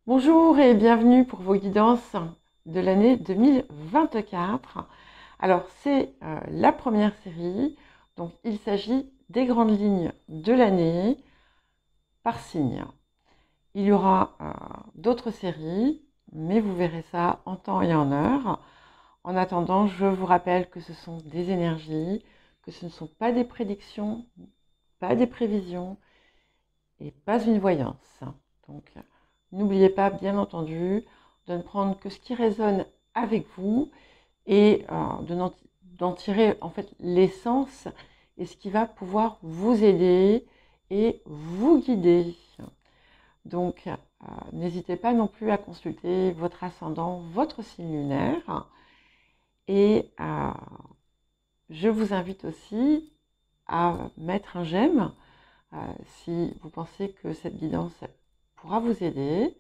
Bonjour et bienvenue pour vos guidances de l'année 2024. Alors, c'est la première série, donc il s'agit des grandes lignes de l'année par signe. Il y aura d'autres séries, mais vous verrez ça en temps et en heure. En attendant, je vous rappelle que ce sont des énergies, que ce ne sont pas des prédictions, pas des prévisions et pas une voyance. Donc, n'oubliez pas, bien entendu, de ne prendre que ce qui résonne avec vous et d'en tirer en fait l'essence et ce qui va pouvoir vous aider et vous guider. Donc, n'hésitez pas non plus à consulter votre ascendant, votre signe lunaire. Et je vous invite aussi à mettre un j'aime si vous pensez que cette guidance pourra vous aider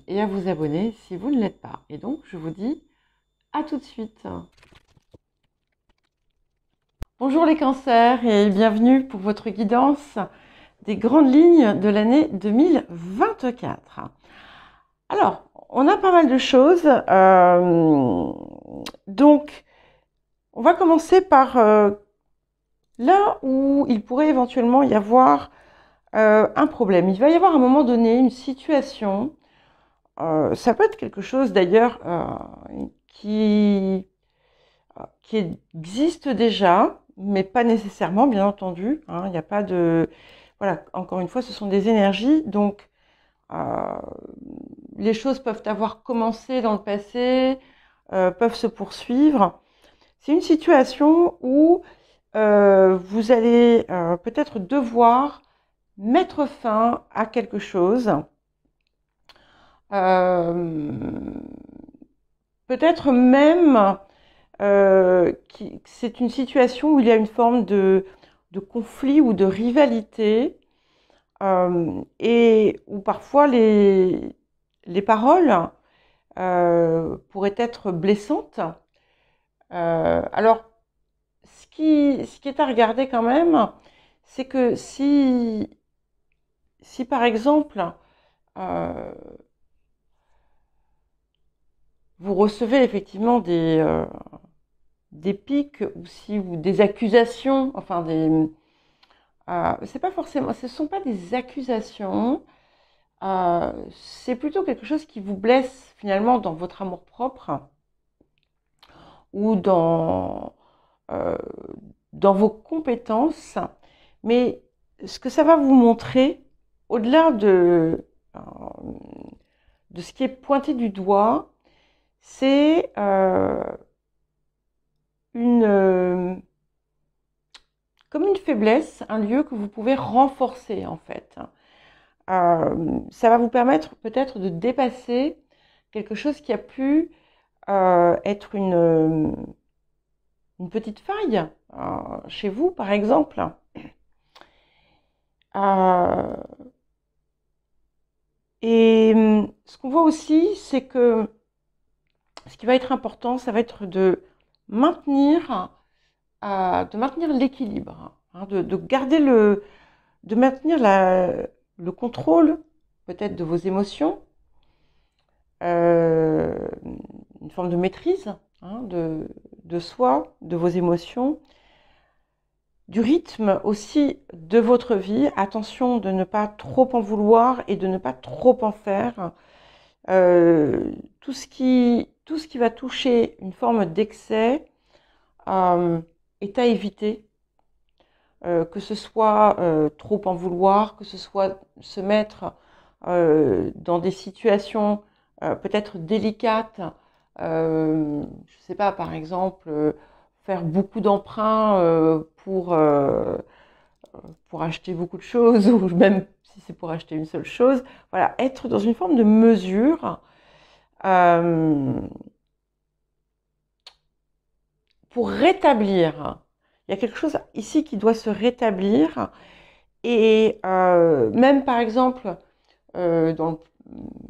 et à vous abonner si vous ne l'êtes pas. Et donc, je vous dis à tout de suite. Bonjour les cancers et bienvenue pour votre guidance des grandes lignes de l'année 2024. Alors, on a pas mal de choses. Donc, on va commencer par là où il pourrait éventuellement y avoir un problème. Il va y avoir à un moment donné une situation, ça peut être quelque chose d'ailleurs qui existe déjà, mais pas nécessairement, bien entendu. Il n'y a pas de... Voilà, encore une fois, ce sont des énergies, donc les choses peuvent avoir commencé dans le passé, peuvent se poursuivre. C'est une situation où vous allez peut-être devoir mettre fin à quelque chose. Peut-être même c'est une situation où il y a une forme de conflit ou de rivalité et où parfois les paroles pourraient être blessantes. Alors, ce qui est à regarder quand même, c'est que si par exemple vous recevez effectivement des pics ou des accusations, enfin c'est pas forcément, ce ne sont pas des accusations, c'est plutôt quelque chose qui vous blesse finalement dans votre amour-propre ou dans vos compétences, mais ce que ça va vous montrer, au-delà de ce qui est pointé du doigt, c'est comme une faiblesse, un lieu que vous pouvez renforcer en fait. Ça va vous permettre peut-être de dépasser quelque chose qui a pu être une petite faille chez vous, par exemple. Et ce qu'on voit aussi, c'est que ce qui va être important, ça va être de maintenir l'équilibre, de garder de maintenir le contrôle peut-être de vos émotions, une forme de maîtrise de soi, de vos émotions, du rythme aussi de votre vie. Attention de ne pas trop en vouloir et de ne pas trop en faire. Tout ce qui va toucher une forme d'excès est à éviter. Que ce soit trop en vouloir, que ce soit se mettre dans des situations peut-être délicates, je ne sais pas, par exemple, faire beaucoup d'emprunts pour acheter beaucoup de choses, ou même si c'est pour acheter une seule chose, voilà, être dans une forme de mesure pour rétablir. Il y a quelque chose ici qui doit se rétablir. Et même par exemple,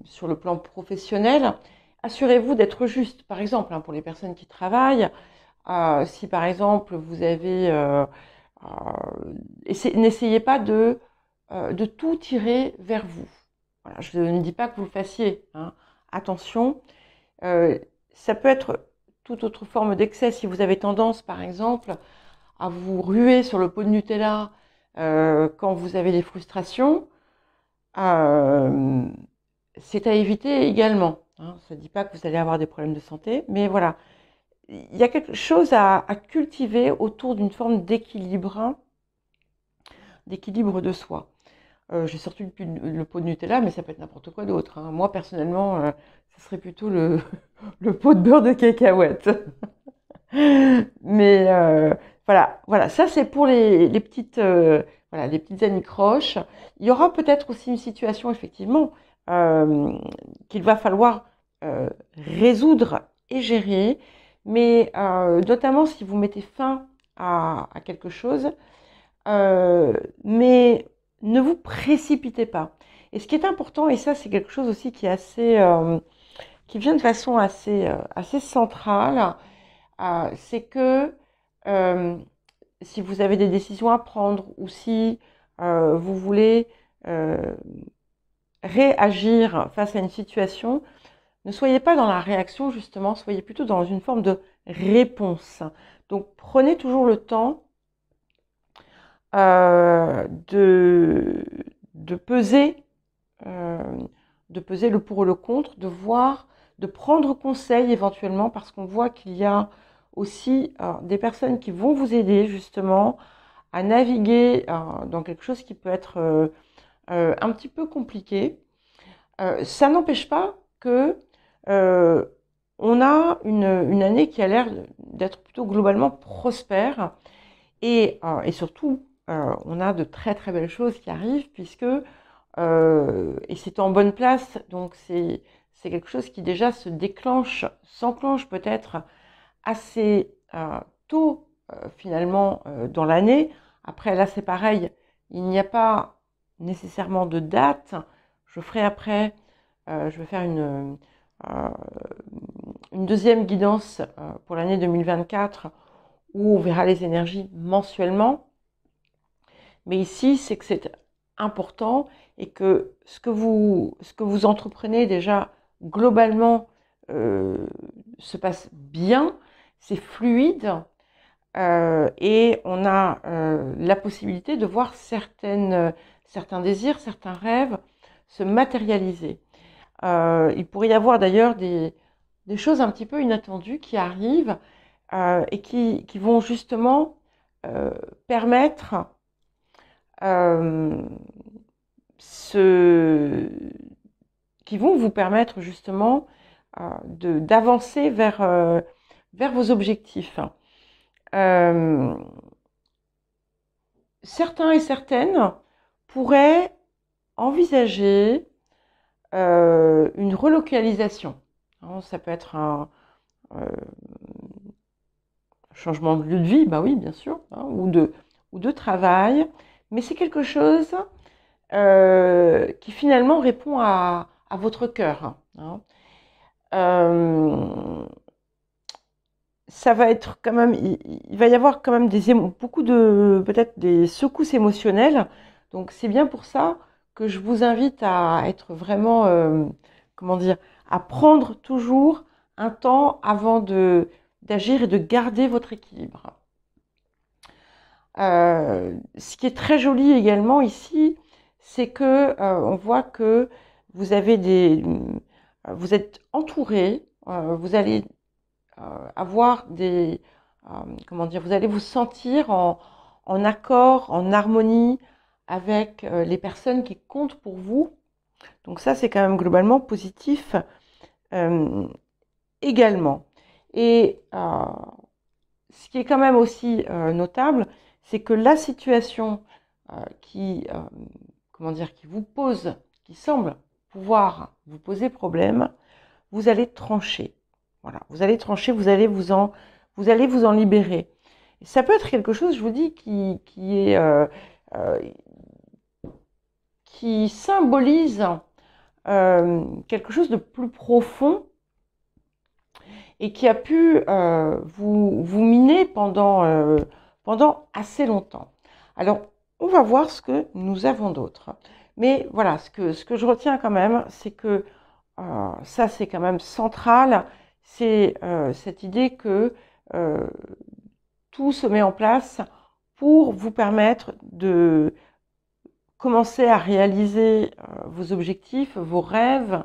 sur le plan professionnel, assurez-vous d'être juste. Par exemple, pour les personnes qui travaillent, si par exemple vous avez... n'essayez pas de tout tirer vers vous. Voilà, je ne dis pas que vous le fassiez, hein. Attention, ça peut être toute autre forme d'excès. Si vous avez tendance, par exemple, à vous ruer sur le pot de Nutella quand vous avez des frustrations, c'est à éviter également, hein. Ça ne dit pas que vous allez avoir des problèmes de santé, mais voilà. Il y a quelque chose à cultiver autour d'une forme d'équilibre de soi. J'ai sorti le pot de Nutella, mais ça peut être n'importe quoi d'autre, hein. Moi, personnellement, ce serait plutôt le pot de beurre de cacahuète. Mais voilà, ça c'est pour les petites, voilà, les petites anicroches. Il y aura peut-être aussi une situation, effectivement, qu'il va falloir résoudre et gérer, mais notamment si vous mettez fin à quelque chose, mais ne vous précipitez pas. Et ce qui est important, et ça c'est quelque chose aussi qui est assez, qui vient de façon assez centrale, c'est que si vous avez des décisions à prendre ou si vous voulez réagir face à une situation, ne soyez pas dans la réaction justement, soyez plutôt dans une forme de réponse. Donc prenez toujours le temps de peser, de peser le pour et le contre, de voir, de prendre conseil éventuellement, parce qu'on voit qu'il y a aussi des personnes qui vont vous aider justement à naviguer dans quelque chose qui peut être un petit peu compliqué. Ça n'empêche pas que on a une année qui a l'air d'être plutôt globalement prospère et surtout on a de très très belles choses qui arrivent puisque et c'est en bonne place, donc c'est quelque chose qui déjà s'enclenche peut-être assez tôt finalement dans l'année. Après là c'est pareil, il n'y a pas nécessairement de date. Je ferai après, je vais faire une deuxième guidance pour l'année 2024 où on verra les énergies mensuellement. Mais ici, c'est que c'est important et que ce que vous entreprenez déjà globalement se passe bien, c'est fluide et on a la possibilité de voir certains désirs, certains rêves se matérialiser. Il pourrait y avoir d'ailleurs des choses un petit peu inattendues qui arrivent et qui vont justement permettre qui vont vous permettre justement d'avancer vers vos objectifs. Certains et certaines pourraient envisager une relocalisation. Ça peut être un changement de lieu de vie, bah oui, bien sûr, hein, ou de travail, mais c'est quelque chose qui finalement répond à votre cœur, hein. Ça va être quand même, il va y avoir quand même beaucoup de, peut-être des secousses émotionnelles, donc c'est bien pour ça que je vous invite à être vraiment, comment dire, à prendre toujours un temps avant d'agir et de garder votre équilibre. Ce qui est très joli également ici, c'est que on voit que vous avez vous êtes entouré, vous allez avoir comment dire, vous allez vous sentir en accord, en harmonie avec les personnes qui comptent pour vous. Donc ça, c'est quand même globalement positif également. Et ce qui est quand même aussi notable, c'est que la situation comment dire, qui semble pouvoir vous poser problème, vous allez trancher. Voilà, vous allez trancher, vous allez vous en libérer. Et ça peut être quelque chose, je vous dis, qui symbolise quelque chose de plus profond et qui a pu vous miner pendant assez longtemps. Alors, on va voir ce que nous avons d'autre. Mais voilà, ce que je retiens quand même, c'est que ça, c'est quand même central, c'est cette idée que tout se met en place pour vous permettre de commencer à réaliser vos objectifs, vos rêves,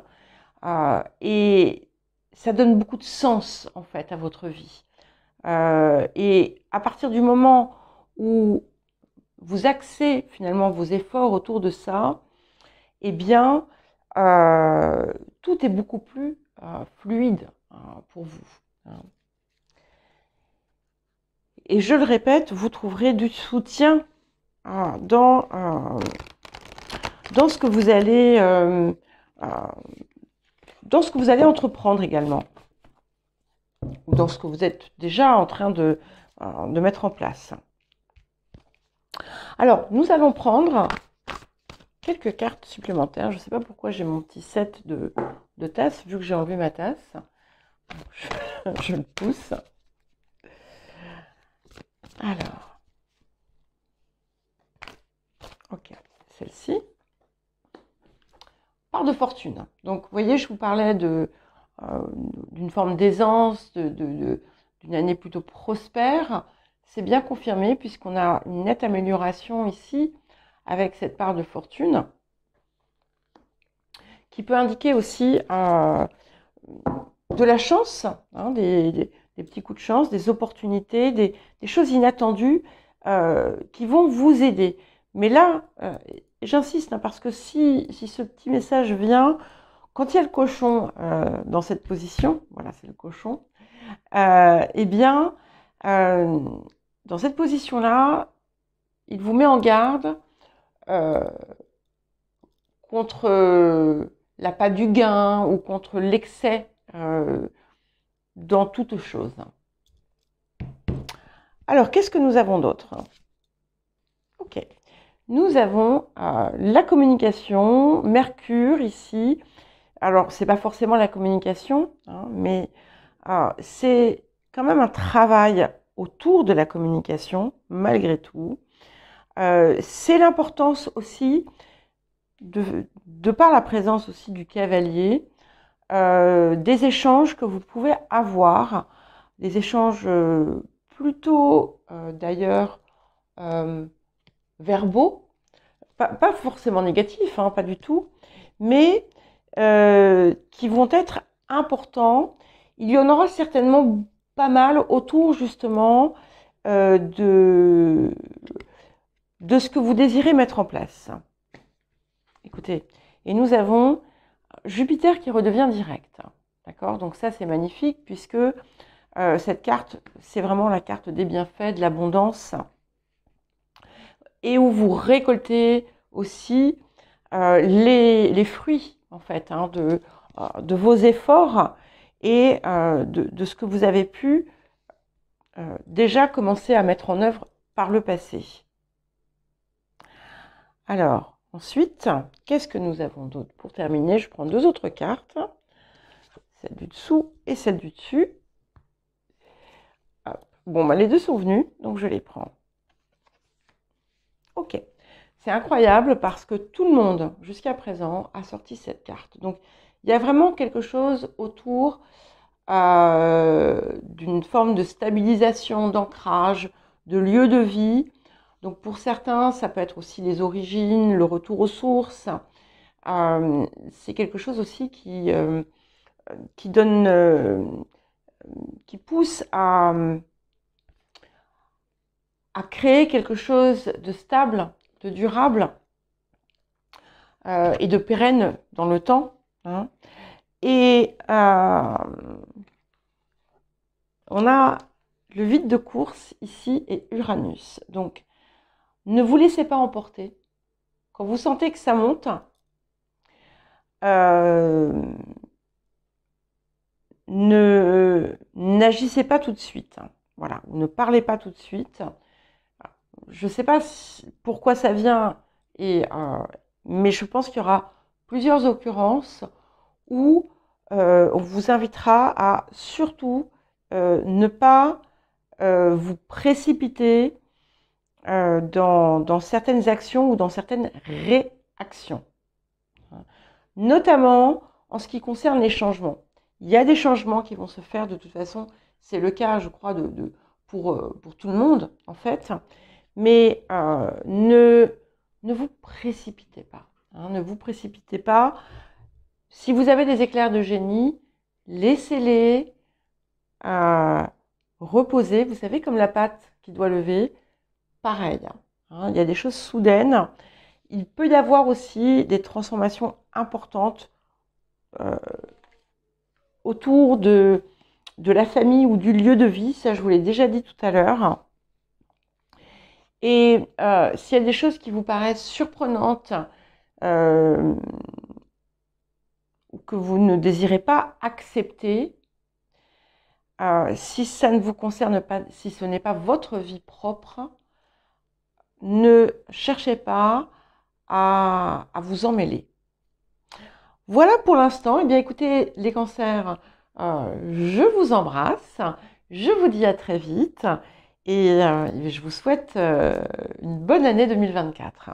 et ça donne beaucoup de sens en fait à votre vie. Et à partir du moment où vous axez finalement vos efforts autour de ça, eh bien, tout est beaucoup plus fluide pour vous. Et je le répète, vous trouverez du soutien dans ce que vous allez entreprendre également, ou dans ce que vous êtes déjà en train de mettre en place. Alors, nous allons prendre quelques cartes supplémentaires. Je ne sais pas pourquoi j'ai mon petit set de tasses, vu que j'ai enlevé ma tasse. Je le pousse. Alors, ok, celle-ci. Part de fortune. Donc, vous voyez, je vous parlais d'une forme d'aisance, d'une année plutôt prospère. C'est bien confirmé puisqu'on a une nette amélioration ici avec cette part de fortune qui peut indiquer aussi de la chance, hein, des petits coups de chance, des opportunités, des choses inattendues qui vont vous aider. Mais là, j'insiste, hein, parce que si ce petit message vient, quand il y a le cochon dans cette position, voilà, c'est le cochon, eh bien, dans cette position-là, il vous met en garde contre l'appât du gain ou contre l'excès dans toute chose. Alors, qu'est-ce que nous avons d'autre? Ok. Nous avons la communication, Mercure ici. Alors, c'est pas forcément la communication, hein, mais c'est quand même un travail autour de la communication, malgré tout. C'est l'importance aussi, de par la présence aussi du cavalier, des échanges que vous pouvez avoir, des échanges plutôt d'ailleurs verbaux, pas forcément négatifs, hein, pas du tout, mais qui vont être importants. Il y en aura certainement pas mal autour justement de ce que vous désirez mettre en place. Écoutez, et nous avons Jupiter qui redevient direct. D'accord? Donc ça, c'est magnifique puisque cette carte, c'est vraiment la carte des bienfaits, de l'abondance, et où vous récoltez aussi les fruits, en fait, hein, de vos efforts et de ce que vous avez pu déjà commencer à mettre en œuvre par le passé. Alors, ensuite, qu'est-ce que nous avons d'autre? Pour terminer, je prends deux autres cartes, celle du dessous et celle du dessus. Hop. Bon, bah, les deux sont venus, donc je les prends. Ok, c'est incroyable parce que tout le monde, jusqu'à présent, a sorti cette carte. Donc, il y a vraiment quelque chose autour d'une forme de stabilisation, d'ancrage, de lieu de vie. Donc, pour certains, ça peut être aussi les origines, le retour aux sources. C'est quelque chose aussi qui donne, qui pousse à créer quelque chose de stable, de durable et de pérenne dans le temps. Hein. Et on a le vide de course ici et Uranus. Donc, ne vous laissez pas emporter. Quand vous sentez que ça monte, n'agissez pas tout de suite. Voilà, ne parlez pas tout de suite. Je ne sais pas pourquoi ça vient, mais je pense qu'il y aura plusieurs occurrences où on vous invitera à surtout ne pas vous précipiter dans certaines actions ou dans certaines action. Notamment en ce qui concerne les changements. Il y a des changements qui vont se faire de toute façon. C'est le cas, je crois, pour tout le monde, en fait. Mais ne vous précipitez pas. Ne vous précipitez pas. Si vous avez des éclairs de génie, laissez-les reposer. Vous savez, comme la pâte qui doit lever, pareil. Il y a des choses soudaines. Il peut y avoir aussi des transformations importantes autour de la famille ou du lieu de vie. Ça, je vous l'ai déjà dit tout à l'heure. Et s'il y a des choses qui vous paraissent surprenantes ou que vous ne désirez pas accepter, si ça ne vous concerne pas, si ce n'est pas votre vie propre, ne cherchez pas à vous emmêler. Voilà pour l'instant. Eh bien, écoutez, les cancers, je vous embrasse. Je vous dis à très vite et je vous souhaite une bonne année 2024.